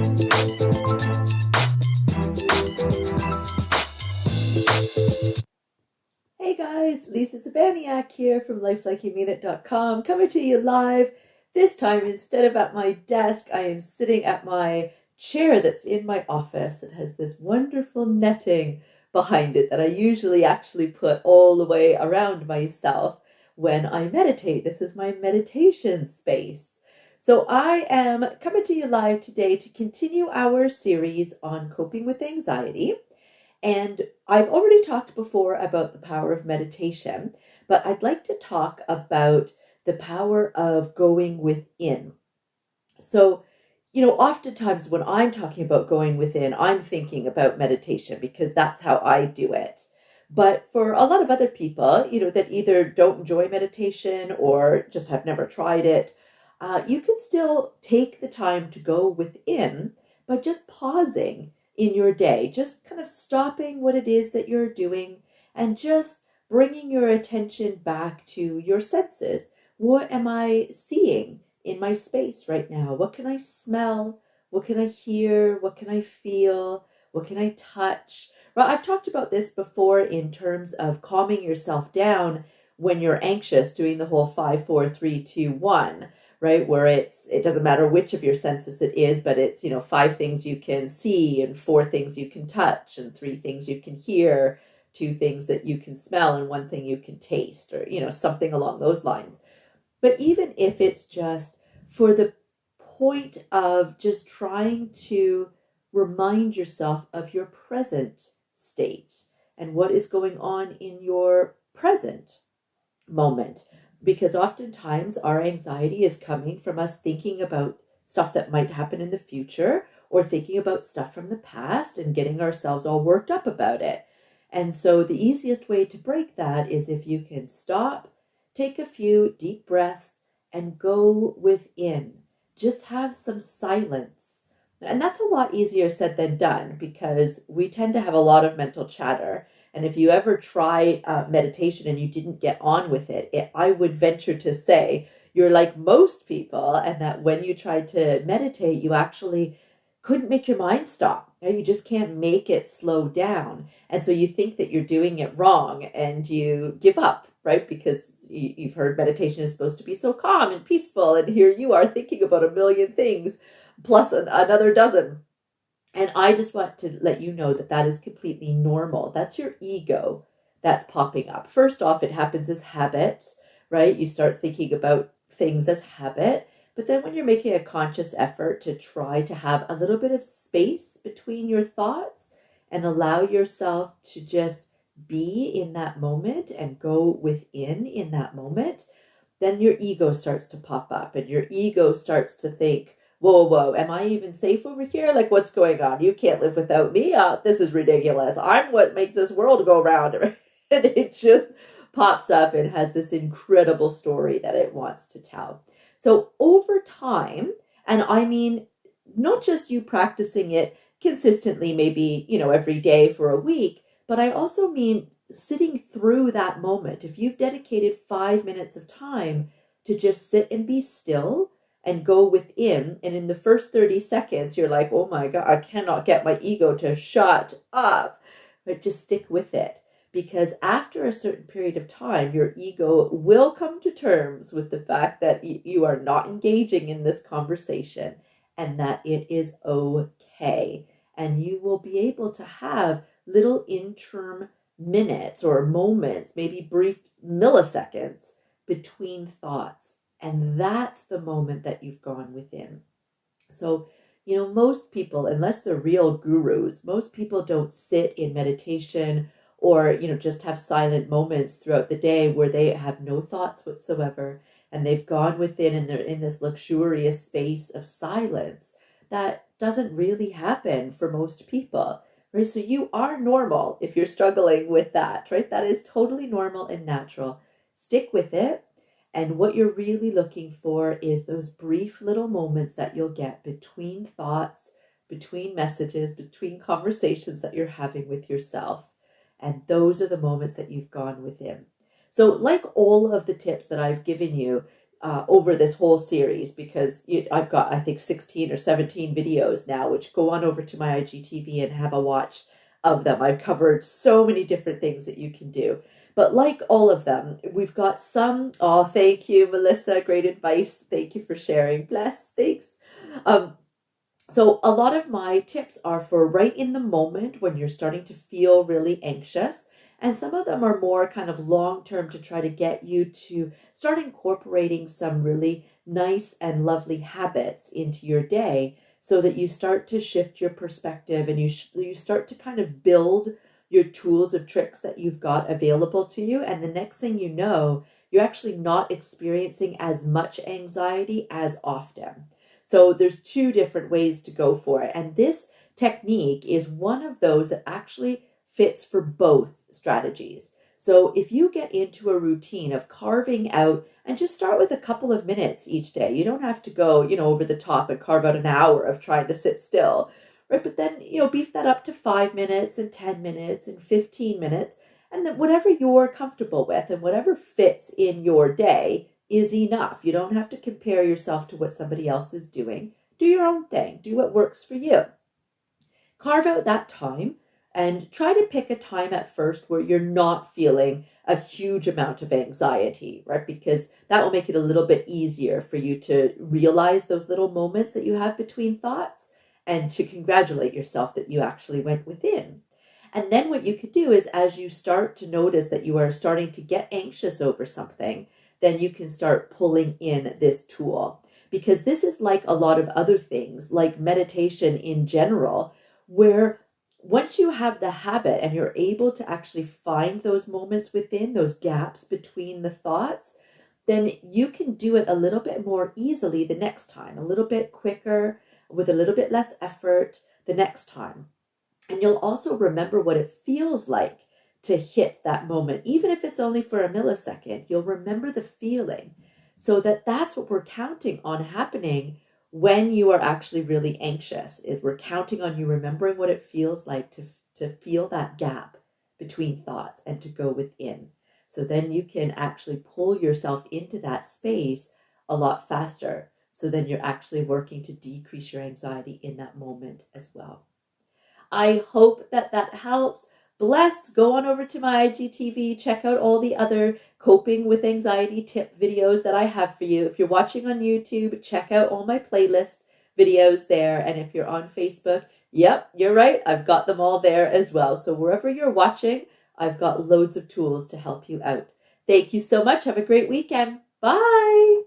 Hey guys, Lisa Sabaniak here from lifelikeyoumeanit.com, coming to you live. This time, instead of at my desk, I am sitting at my chair that's in my office. It has this wonderful netting behind it that I usually actually put all the way around myself when I meditate. This is my meditation space. So I am coming to you live today to continue our series on coping with anxiety. And I've already talked before about the power of meditation, but I'd like to talk about the power of going within. So, oftentimes when I'm talking about going within, I'm thinking about meditation because that's how I do it. But for a lot of other people, that either don't enjoy meditation or just have never tried it, you can still take the time to go within by just pausing in your day, just kind of stopping what it is that you're doing and just bringing your attention back to your senses. What am I seeing in my space right now? What can I smell? What can I hear? What can I feel? What can I touch? Well, I've talked about this before in terms of calming yourself down when you're anxious, doing the whole 5, 4, 3, 2, 1, right? Where it doesn't matter which of your senses it is, but it's, 5 things you can see and 4 things you can touch and 3 things you can hear, 2 things that you can smell and 1 thing you can taste, or, something along those lines. But even if it's just for the point of just trying to remind yourself of your present state and what is going on in your present moment, because oftentimes our anxiety is coming from us thinking about stuff that might happen in the future or thinking about stuff from the past and getting ourselves all worked up about it. And so the easiest way to break that is if you can stop, take a few deep breaths, and go within. Just have some silence. And that's a lot easier said than done because we tend to have a lot of mental chatter. And if you ever try meditation and you didn't get on with it, I would venture to say you're like most people, and that when you tried to meditate, you actually couldn't make your mind stop. You just can't make it slow down. And so you think that you're doing it wrong and you give up, right? Because you've heard meditation is supposed to be so calm and peaceful. And here you are thinking about a million things plus another dozen. And I just want to let you know that that is completely normal. That's your ego that's popping up. First off, it happens as habit, right? You start thinking about things as habit. But then when you're making a conscious effort to try to have a little bit of space between your thoughts and allow yourself to just be in that moment and go within in that moment, then your ego starts to pop up and your ego starts to think, whoa, whoa, am I even safe over here? Like, what's going on? You can't live without me. This is ridiculous. I'm what makes this world go round. And it just pops up and has this incredible story that it wants to tell. So over time, and I mean, not just you practicing it consistently, maybe, every day for a week, but I also mean sitting through that moment. If you've dedicated 5 minutes of time to just sit and be still and go within, and in the first 30 seconds, you're like, oh my God, I cannot get my ego to shut up, but just stick with it. Because after a certain period of time, your ego will come to terms with the fact that you are not engaging in this conversation and that it is okay. And you will be able to have little interim minutes or moments, maybe brief milliseconds between thoughts. And that's the moment that you've gone within. So, most people, unless they're real gurus, most people don't sit in meditation or, just have silent moments throughout the day where they have no thoughts whatsoever and they've gone within and they're in this luxurious space of silence. That doesn't really happen for most people, right? So you are normal if you're struggling with that, right? That is totally normal and natural. Stick with it. And what you're really looking for is those brief little moments that you'll get between thoughts, between messages, between conversations that you're having with yourself. And those are the moments that you've gone within. So, like all of the tips that I've given you, over this whole series, because I've got, I think, 16 or 17 videos now, which go on over to my IGTV and have a watch of them. I've covered so many different things that you can do. But like all of them, we've got some, oh, thank you, Melissa, great advice. Thank you for sharing. Bless, thanks. Um, so a lot of my tips are for right in the moment when you're starting to feel really anxious. And some of them are more kind of long term to try to get you to start incorporating some really nice and lovely habits into your day, so that you start to shift your perspective, and you start to kind of build your tools of tricks that you've got available to you. And the next thing you know, you're actually not experiencing as much anxiety as often. So there's two different ways to go for it. And this technique is one of those that actually fits for both strategies. So if you get into a routine of carving out, and just start with a couple of minutes each day. You don't have to go, over the top and carve out an hour of trying to sit still, right? But then, beef that up to 5 minutes and 10 minutes and 15 minutes. And then whatever you're comfortable with and whatever fits in your day is enough. You don't have to compare yourself to what somebody else is doing. Do your own thing. Do what works for you. Carve out that time and try to pick a time at first where you're not feeling a huge amount of anxiety, right? Because that will make it a little bit easier for you to realize those little moments that you have between thoughts, and to congratulate yourself that you actually went within. And then what you could do is, as you start to notice that you are starting to get anxious over something, then you can start pulling in this tool. Because this is like a lot of other things, like meditation in general, where once you have the habit and you're able to actually find those moments within, those gaps between the thoughts, then you can do it a little bit more easily the next time, a little bit quicker, with a little bit less effort the next time. And you'll also remember what it feels like to hit that moment. Even if it's only for a millisecond, you'll remember the feeling. So that's what we're counting on happening when you are actually really anxious, is we're counting on you remembering what it feels like to feel that gap between thoughts and to go within. So then you can actually pull yourself into that space a lot faster. So then you're actually working to decrease your anxiety in that moment as well. I hope that helps. Bless, go on over to my IGTV, check out all the other coping with anxiety tip videos that I have for you. If you're watching on YouTube, check out all my playlist videos there. And if you're on Facebook, yep, you're right, I've got them all there as well. So wherever you're watching, I've got loads of tools to help you out. Thank you so much. Have a great weekend. Bye.